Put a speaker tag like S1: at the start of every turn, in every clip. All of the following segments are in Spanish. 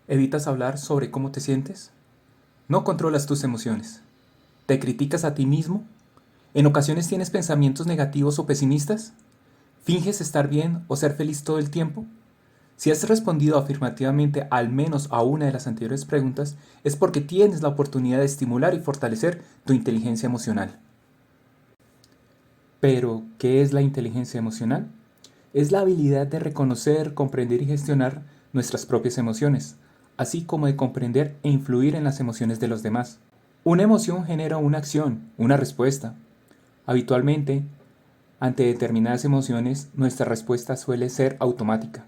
S1: ¿Evitas hablar sobre cómo te sientes? ¿No controlas tus emociones? ¿Te criticas a ti mismo? ¿En ocasiones tienes pensamientos negativos o pesimistas? ¿Finges estar bien o ser feliz todo el tiempo? Si has respondido afirmativamente al menos a una de las anteriores preguntas, es porque tienes la oportunidad de estimular y fortalecer tu inteligencia emocional. Pero, ¿qué es la inteligencia emocional? Es la habilidad de reconocer, comprender y gestionar nuestras propias emociones, así como de comprender e influir en las emociones de los demás. Una emoción genera una acción, una respuesta. Habitualmente, ante determinadas emociones, nuestra respuesta suele ser automática,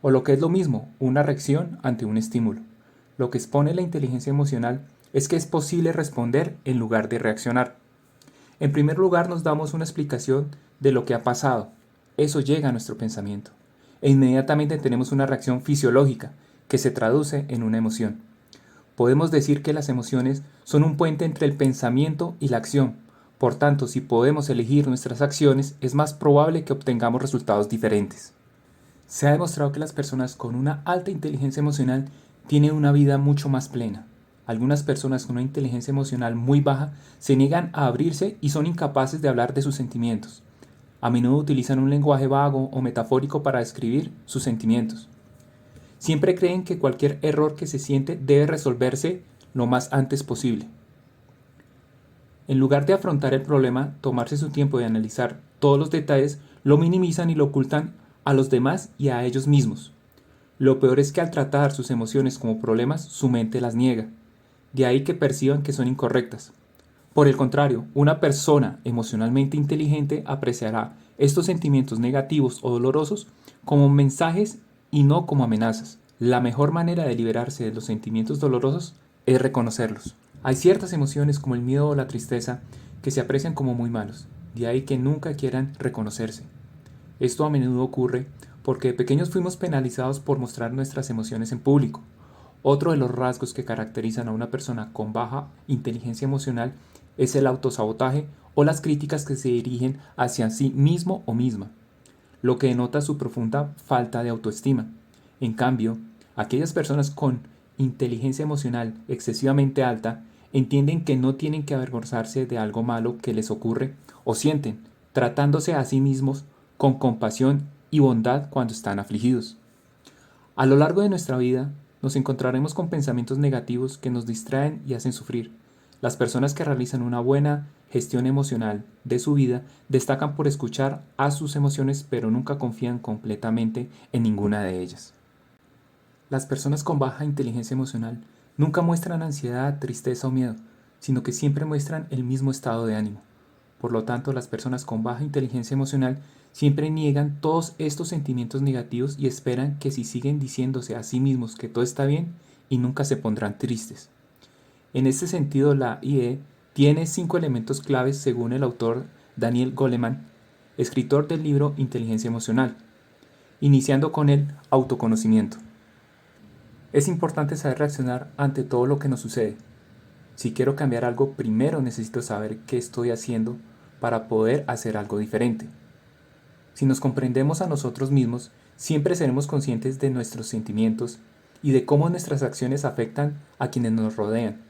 S1: o lo que es lo mismo, una reacción ante un estímulo. Lo que expone la inteligencia emocional es que es posible responder en lugar de reaccionar. En primer lugar, nos damos una explicación de lo que ha pasado. Eso llega a nuestro pensamiento. E inmediatamente tenemos una reacción fisiológica que se traduce en una emoción. Podemos decir que las emociones son un puente entre el pensamiento y la acción. Por tanto, si podemos elegir nuestras acciones, es más probable que obtengamos resultados diferentes. Se ha demostrado que las personas con una alta inteligencia emocional tienen una vida mucho más plena. Algunas personas con una inteligencia emocional muy baja se niegan a abrirse y son incapaces de hablar de sus sentimientos. A menudo utilizan un lenguaje vago o metafórico para describir sus sentimientos. Siempre creen que cualquier error que se siente debe resolverse lo más antes posible. En lugar de afrontar el problema, tomarse su tiempo de analizar todos los detalles, lo minimizan y lo ocultan a los demás y a ellos mismos. Lo peor es que al tratar sus emociones como problemas, su mente las niega. De ahí que perciban que son incorrectas. Por el contrario, una persona emocionalmente inteligente apreciará estos sentimientos negativos o dolorosos como mensajes y no como amenazas. La mejor manera de liberarse de los sentimientos dolorosos es reconocerlos. Hay ciertas emociones como el miedo o la tristeza que se aprecian como muy malos, de ahí que nunca quieran reconocerse. Esto a menudo ocurre porque de pequeños fuimos penalizados por mostrar nuestras emociones en público. Otro de los rasgos que caracterizan a una persona con baja inteligencia emocional es el autosabotaje o las críticas que se dirigen hacia sí mismo o misma, lo que denota su profunda falta de autoestima. En cambio, aquellas personas con inteligencia emocional excesivamente alta entienden que no tienen que avergonzarse de algo malo que les ocurre o sienten, tratándose a sí mismos con compasión y bondad cuando están afligidos. A lo largo de nuestra vida, nos encontraremos con pensamientos negativos que nos distraen y hacen sufrir. Las personas que realizan una buena gestión emocional de su vida destacan por escuchar a sus emociones, pero nunca confían completamente en ninguna de ellas. Las personas con baja inteligencia emocional nunca muestran ansiedad, tristeza o miedo, sino que siempre muestran el mismo estado de ánimo. Por lo tanto, las personas con baja inteligencia emocional siempre niegan todos estos sentimientos negativos y esperan que si siguen diciéndose a sí mismos que todo está bien y nunca se pondrán tristes. En este sentido, la IE tiene 5 elementos claves según el autor Daniel Goleman, escritor del libro Inteligencia Emocional, iniciando con el autoconocimiento. Es importante saber reaccionar ante todo lo que nos sucede. Si quiero cambiar algo, primero necesito saber qué estoy haciendo para poder hacer algo diferente. Si nos comprendemos a nosotros mismos, siempre seremos conscientes de nuestros sentimientos y de cómo nuestras acciones afectan a quienes nos rodean.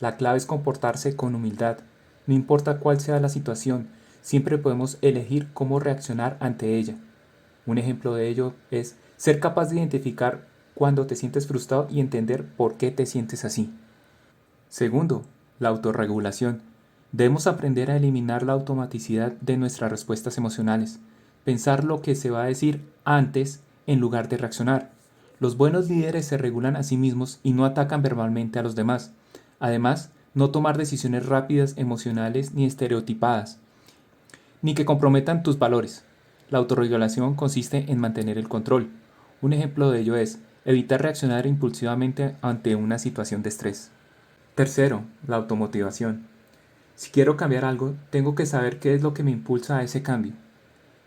S1: La clave es comportarse con humildad. No importa cuál sea la situación, siempre podemos elegir cómo reaccionar ante ella. Un ejemplo de ello es ser capaz de identificar cuando te sientes frustrado y entender por qué te sientes así. Segundo, la autorregulación. Debemos aprender a eliminar la automaticidad de nuestras respuestas emocionales. Pensar lo que se va a decir antes en lugar de reaccionar. Los buenos líderes se regulan a sí mismos y no atacan verbalmente a los demás. Además, no tomar decisiones rápidas, emocionales ni estereotipadas, ni que comprometan tus valores. La autorregulación consiste en mantener el control. Un ejemplo de ello es evitar reaccionar impulsivamente ante una situación de estrés. Tercero, la automotivación. Si quiero cambiar algo, tengo que saber qué es lo que me impulsa a ese cambio.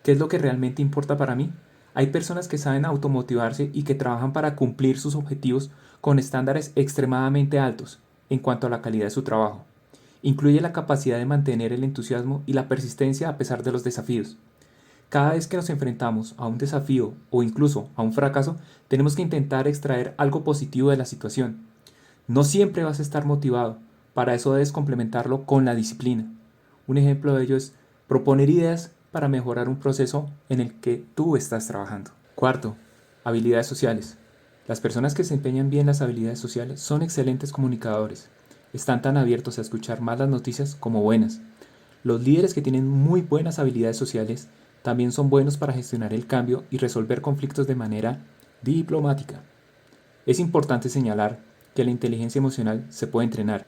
S1: ¿Qué es lo que realmente importa para mí? Hay personas que saben automotivarse y que trabajan para cumplir sus objetivos con estándares extremadamente altos en cuanto a la calidad de su trabajo. Incluye la capacidad de mantener el entusiasmo y la persistencia a pesar de los desafíos. Cada vez que nos enfrentamos a un desafío o incluso a un fracaso, tenemos que intentar extraer algo positivo de la situación. No siempre vas a estar motivado, para eso debes complementarlo con la disciplina. Un ejemplo de ello es proponer ideas para mejorar un proceso en el que tú estás trabajando. Cuarto, habilidades sociales. Las personas que desempeñan bien las habilidades sociales son excelentes comunicadores. Están tan abiertos a escuchar malas noticias como buenas. Los líderes que tienen muy buenas habilidades sociales también son buenos para gestionar el cambio y resolver conflictos de manera diplomática. Es importante señalar que la inteligencia emocional se puede entrenar.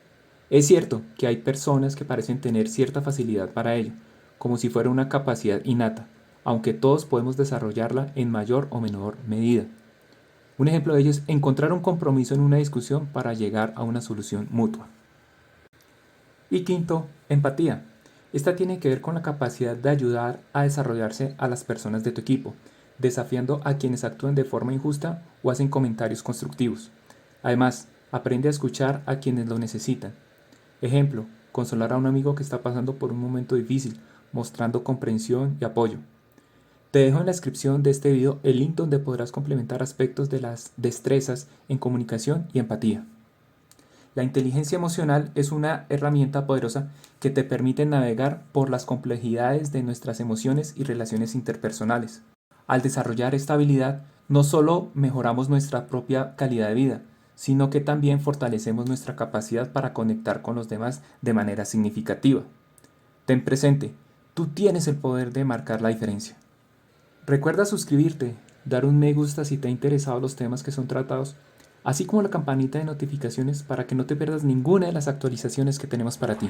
S1: Es cierto que hay personas que parecen tener cierta facilidad para ello, como si fuera una capacidad innata, aunque todos podemos desarrollarla en mayor o menor medida. Un ejemplo de ello es encontrar un compromiso en una discusión para llegar a una solución mutua. Y quinto, empatía. Esta tiene que ver con la capacidad de ayudar a desarrollarse a las personas de tu equipo, desafiando a quienes actúan de forma injusta o hacen comentarios constructivos. Además, aprende a escuchar a quienes lo necesitan. Ejemplo, consolar a un amigo que está pasando por un momento difícil, mostrando comprensión y apoyo. Te dejo en la descripción de este video el link donde podrás complementar aspectos de las destrezas en comunicación y empatía. La inteligencia emocional es una herramienta poderosa que te permite navegar por las complejidades de nuestras emociones y relaciones interpersonales. Al desarrollar esta habilidad, no solo mejoramos nuestra propia calidad de vida, sino que también fortalecemos nuestra capacidad para conectar con los demás de manera significativa. Ten presente, tú tienes el poder de marcar la diferencia. Recuerda suscribirte, dar un me gusta si te ha interesado los temas que son tratados, así como la campanita de notificaciones para que no te pierdas ninguna de las actualizaciones que tenemos para ti.